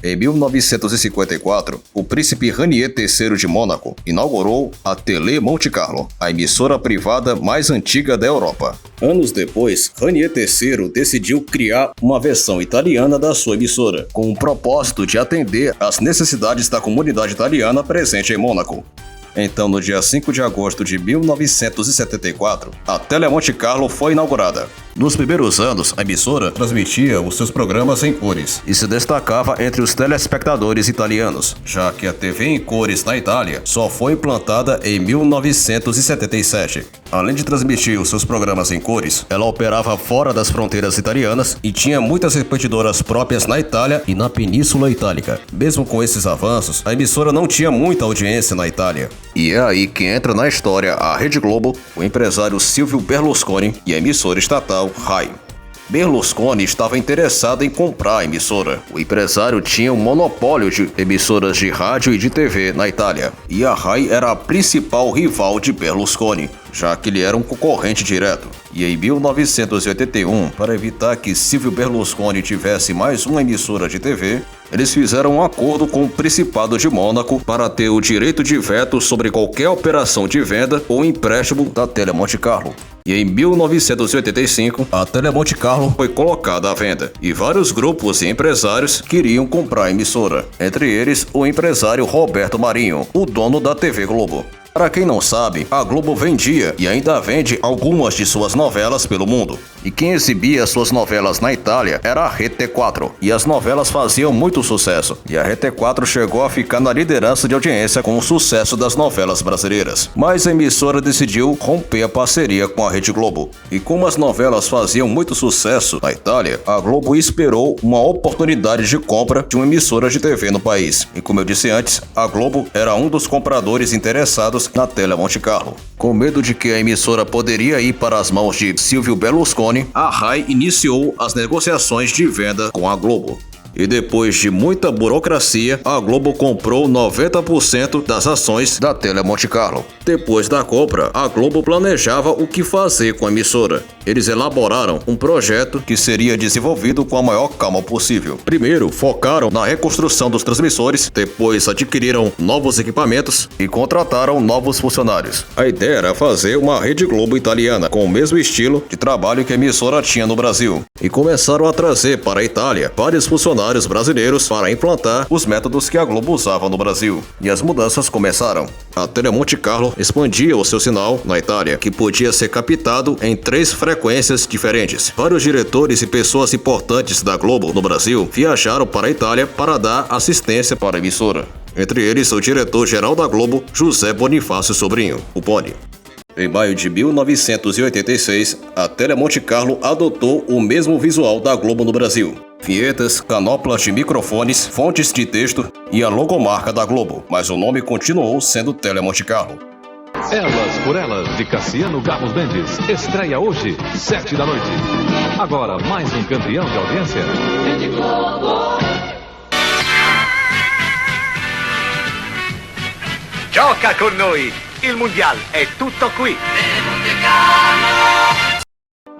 Em 1954, o príncipe Ranier III de Mônaco inaugurou a Télé Monte Carlo, a emissora privada mais antiga da Europa. Anos depois, Ranier III decidiu criar uma versão italiana da sua emissora, com o propósito de atender às necessidades da comunidade italiana presente em Mônaco. Então, no dia 5 de agosto de 1974, a Télé Monte Carlo foi inaugurada. Nos primeiros anos, a emissora transmitia os seus programas em cores e se destacava entre os telespectadores italianos, já que a TV em cores na Itália só foi implantada em 1977. Além de transmitir os seus programas em cores, ela operava fora das fronteiras italianas e tinha muitas repetidoras próprias na Itália e na Península Itálica. Mesmo com esses avanços, a emissora não tinha muita audiência na Itália. E é aí que entra na história a Rede Globo, o empresário Silvio Berlusconi e a emissora estatal RAI. Berlusconi estava interessado em comprar a emissora. O empresário tinha um monopólio de emissoras de rádio e de TV na Itália, e a RAI era a principal rival de Berlusconi, já que ele era um concorrente direto. E em 1981, para evitar que Silvio Berlusconi tivesse mais uma emissora de TV, eles fizeram um acordo com o Principado de Mônaco para ter o direito de veto sobre qualquer operação de venda ou empréstimo da Télé Monte Carlo. E em 1985, a Télé Monte Carlo foi colocada à venda, e vários grupos e empresários queriam comprar a emissora, entre eles o empresário Roberto Marinho, o dono da TV Globo. Para quem não sabe, a Globo vendia e ainda vende algumas de suas novelas pelo mundo. E quem exibia suas novelas na Itália era a Rete 4, e as novelas faziam muito sucesso. E a Rete 4 chegou a ficar na liderança de audiência com o sucesso das novelas brasileiras. Mas a emissora decidiu romper a parceria com a Rede Globo. E como as novelas faziam muito sucesso na Itália, a Globo esperou uma oportunidade de compra de uma emissora de TV no país. E como eu disse antes, a Globo era um dos compradores interessados na Télé Monte Carlo. Com medo de que a emissora poderia ir para as mãos de Silvio Berlusconi, a RAI iniciou as negociações de venda com a Globo. E depois de muita burocracia, a Globo comprou 90% das ações da Télé Monte Carlo. Depois da compra, a Globo planejava o que fazer com a emissora. Eles elaboraram um projeto que seria desenvolvido com a maior calma possível. Primeiro, focaram na reconstrução dos transmissores, depois adquiriram novos equipamentos e contrataram novos funcionários. A ideia era fazer uma Rede Globo italiana, com o mesmo estilo de trabalho que a emissora tinha no Brasil. E começaram a trazer para a Itália vários funcionários brasileiros para implantar os métodos que a Globo usava no Brasil. E as mudanças começaram. A Télé Monte Carlo expandia o seu sinal na Itália, que podia ser captado em 3 frequências diferentes. Vários diretores e pessoas importantes da Globo no Brasil viajaram para a Itália para dar assistência para a emissora. Entre eles, o diretor-geral da Globo, José Bonifácio Sobrinho, o Boni. Em maio de 1986, a Télé Monte Carlo adotou o mesmo visual da Globo no Brasil. Vinhetas, canoplas de microfones, fontes de texto e a logomarca da Globo, mas o nome continuou sendo Télé Monte Carlo. Elas por Elas, de Cassiano Gabos Mendes, estreia hoje, 7 da noite. Agora, mais um campeão de audiência. Rede Globo. Gioca con noi, il Mundial è tutto qui.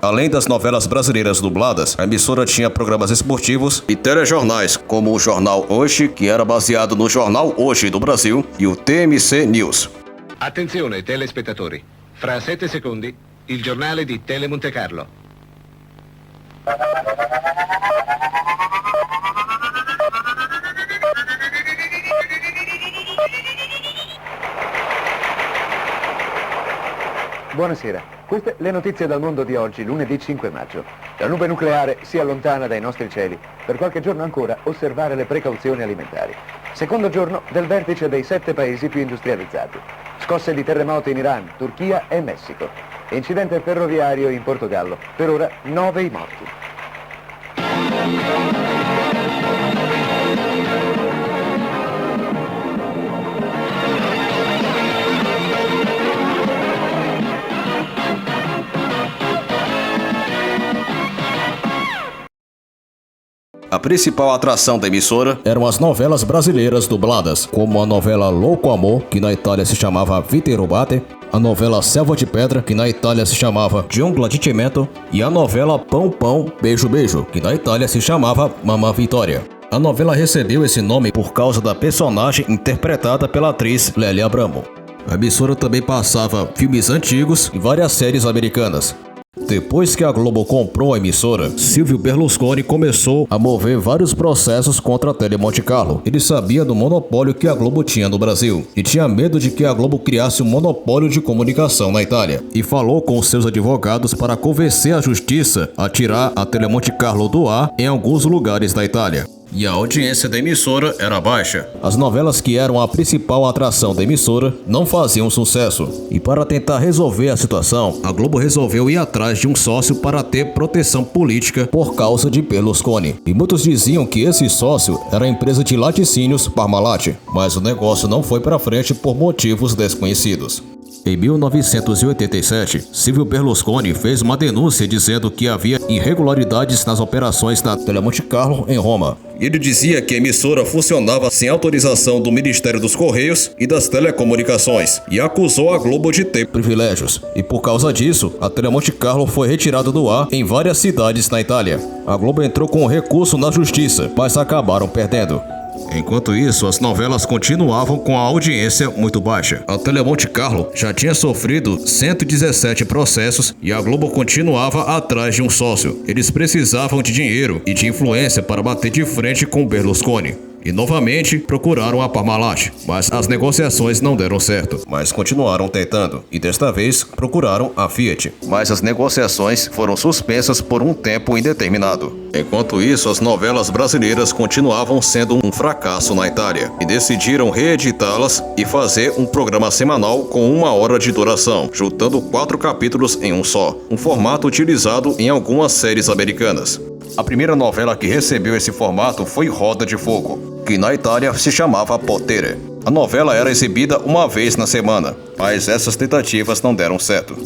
Além das novelas brasileiras dubladas, a emissora tinha programas esportivos e telejornais, como o Jornal Hoje, que era baseado no Jornal Hoje do Brasil, e o TMC News. Attenzione telespettatori, fra 7 secondi il giornale di Tele Monte Carlo. Buonasera, queste le notizie dal mondo di oggi, lunedì 5 maggio. La nube nucleare si allontana dai nostri cieli. Per qualche giorno ancora osservare le precauzioni alimentari. Secondo giorno del vertice dei 7 paesi più industrializzati. Scosse di terremoto in Iran, Turchia e Messico. Incidente ferroviario in Portogallo. Per ora 9 i morti. A principal atração da emissora eram as novelas brasileiras dubladas, como a novela Louco Amor, que na Itália se chamava Vita e Rubate, a novela Selva de Pedra, que na Itália se chamava Giungla di Cemento, e a novela Pão Pão, Beijo Beijo, que na Itália se chamava Mamma Vittoria. A novela recebeu esse nome por causa da personagem interpretada pela atriz Lélia Abramo. A emissora também passava filmes antigos e várias séries americanas. Depois que a Globo comprou a emissora, Silvio Berlusconi começou a mover vários processos contra a Tele Monte Carlo. Ele sabia do monopólio que a Globo tinha no Brasil e tinha medo de que a Globo criasse um monopólio de comunicação na Itália. E falou com seus advogados para convencer a justiça a tirar a Tele Monte Carlo do ar em alguns lugares da Itália. E a audiência da emissora era baixa. As novelas que eram a principal atração da emissora não faziam sucesso. E para tentar resolver a situação, a Globo resolveu ir atrás de um sócio para ter proteção política por causa de Berlusconi. E muitos diziam que esse sócio era a empresa de laticínios Parmalat, mas o negócio não foi para frente por motivos desconhecidos. Em 1987, Silvio Berlusconi fez uma denúncia dizendo que havia irregularidades nas operações da Tele Monte Carlo em Roma. Ele dizia que a emissora funcionava sem autorização do Ministério dos Correios e das Telecomunicações e acusou a Globo de ter privilégios. E por causa disso, a Tele Monte Carlo foi retirada do ar em várias cidades na Itália. A Globo entrou com um recurso na justiça, mas acabaram perdendo. Enquanto isso, as novelas continuavam com a audiência muito baixa. A Tele Monte Carlo já tinha sofrido 117 processos e a Globo continuava atrás de um sócio. Eles precisavam de dinheiro e de influência para bater de frente com Berlusconi. E novamente procuraram a Parmalat, mas as negociações não deram certo. Mas continuaram tentando, e desta vez procuraram a Fiat. Mas as negociações foram suspensas por um tempo indeterminado. Enquanto isso, as novelas brasileiras continuavam sendo um fracasso na Itália, e decidiram reeditá-las e fazer um programa semanal com 1 hora de duração, juntando 4 capítulos em um só, um formato utilizado em algumas séries americanas. A primeira novela que recebeu esse formato foi Roda de Fogo, que na Itália se chamava Potere. A novela era exibida uma vez na semana, mas essas tentativas não deram certo.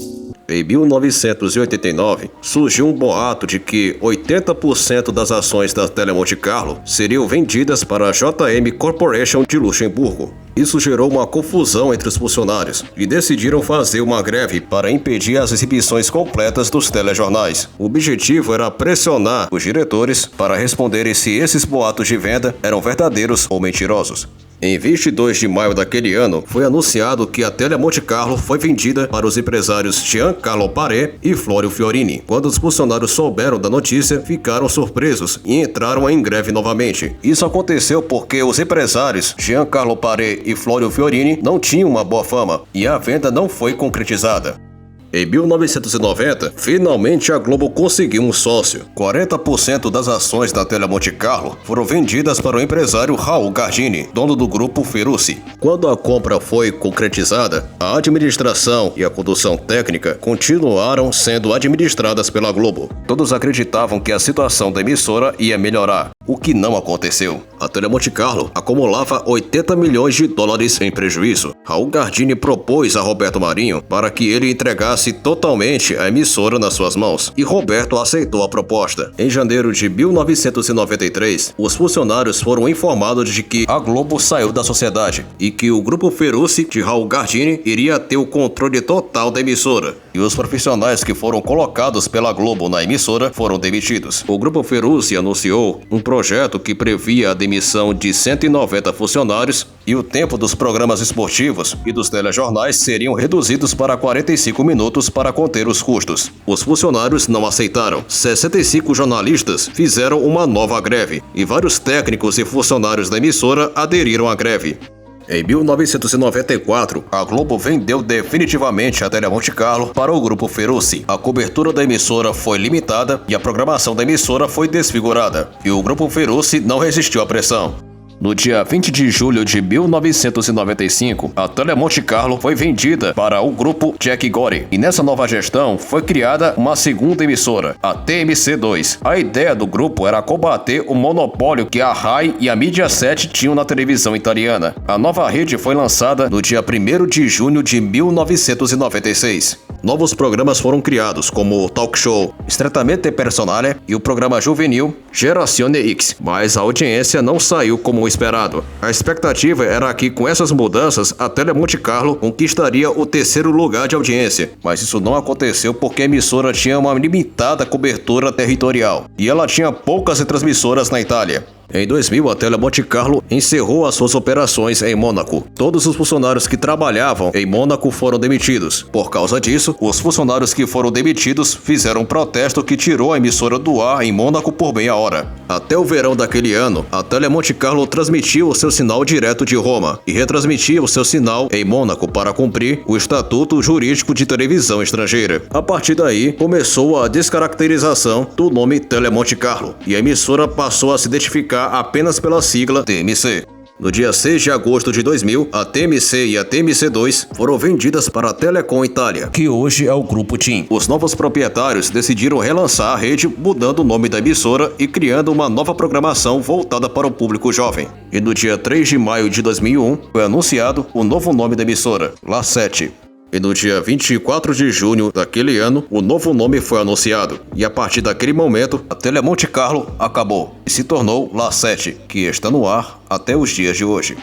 Em 1989, surgiu um boato de que 80% das ações da Tele Monte Carlo seriam vendidas para a JM Corporation de Luxemburgo. Isso gerou uma confusão entre os funcionários e decidiram fazer uma greve para impedir as exibições completas dos telejornais. O objetivo era pressionar os diretores para responderem se esses boatos de venda eram verdadeiros ou mentirosos. Em 22 de maio daquele ano, foi anunciado que a Tele Monte Carlo foi vendida para os empresários Giancarlo Paré e Flório Fiorini. Quando os funcionários souberam da notícia, ficaram surpresos e entraram em greve novamente. Isso aconteceu porque os empresários Giancarlo Paré e Flório Fiorini não tinham uma boa fama e a venda não foi concretizada. Em 1990, finalmente a Globo conseguiu um sócio. 40% das ações da Tele Monte Carlo foram vendidas para o empresário Raul Gardini, dono do grupo Ferrucci. Quando a compra foi concretizada, a administração e a condução técnica continuaram sendo administradas pela Globo. Todos acreditavam que a situação da emissora ia melhorar, o que não aconteceu. A Tele Monte Carlo acumulava 80 milhões de dólares em prejuízo. Raul Gardini propôs a Roberto Marinho para que ele entregasse totalmente a emissora nas suas mãos, e Roberto aceitou a proposta. Em janeiro de 1993, os funcionários foram informados de que a Globo saiu da sociedade e que o grupo Ferrucci de Raul Gardini iria ter o controle total da emissora, e os profissionais que foram colocados pela Globo na emissora foram demitidos. O grupo Ferrucci anunciou um projeto que previa a demissão de 190 funcionários e o tempo dos programas esportivos e dos telejornais seriam reduzidos para 45 minutos para conter os custos. Os funcionários não aceitaram. 65 jornalistas fizeram uma nova greve e vários técnicos e funcionários da emissora aderiram à greve. Em 1994, a Globo vendeu definitivamente a Tele Monte Carlo para o grupo Ferrucci. A cobertura da emissora foi limitada e a programação da emissora foi desfigurada, e o grupo Ferrucci não resistiu à pressão. No dia 20 de julho de 1995, a Tele Monte Carlo foi vendida para o grupo Jack Gore, e nessa nova gestão foi criada uma segunda emissora, a TMC2. A ideia do grupo era combater o monopólio que a RAI e a Mediaset tinham na televisão italiana. A nova rede foi lançada no dia 1º de junho de 1996. Novos programas foram criados, como o talk show Strettamente Personale e o programa juvenil Gerazione X, mas a audiência não saiu como esperado. A expectativa era que com essas mudanças a Tele Monte Carlo conquistaria o 3º lugar de audiência, mas isso não aconteceu porque a emissora tinha uma limitada cobertura territorial e ela tinha poucas retransmissoras na Itália. Em 2000, a Tele Monte Carlo encerrou as suas operações em Mônaco. Todos os funcionários que trabalhavam em Mônaco foram demitidos. Por causa disso, os funcionários que foram demitidos fizeram um protesto que tirou a emissora do ar em Mônaco por meia hora. Até o verão daquele ano, a Tele Monte Carlo transmitia o seu sinal direto de Roma e retransmitia o seu sinal em Mônaco para cumprir o estatuto jurídico de televisão estrangeira. A partir daí, começou a descaracterização do nome Tele Monte Carlo e a emissora passou a se identificar apenas pela sigla TMC. No dia 6 de agosto de 2000, a TMC e a TMC2 foram vendidas para a Telecom Itália, que hoje é o Grupo TIM. Os novos proprietários decidiram relançar a rede, mudando o nome da emissora e criando uma nova programação voltada para o público jovem. E no dia 3 de maio de 2001, foi anunciado o novo nome da emissora, La 7. E no dia 24 de junho daquele ano, o novo nome foi anunciado. E a partir daquele momento, a Tele Monte Carlo acabou e se tornou La 7, que está no ar até os dias de hoje.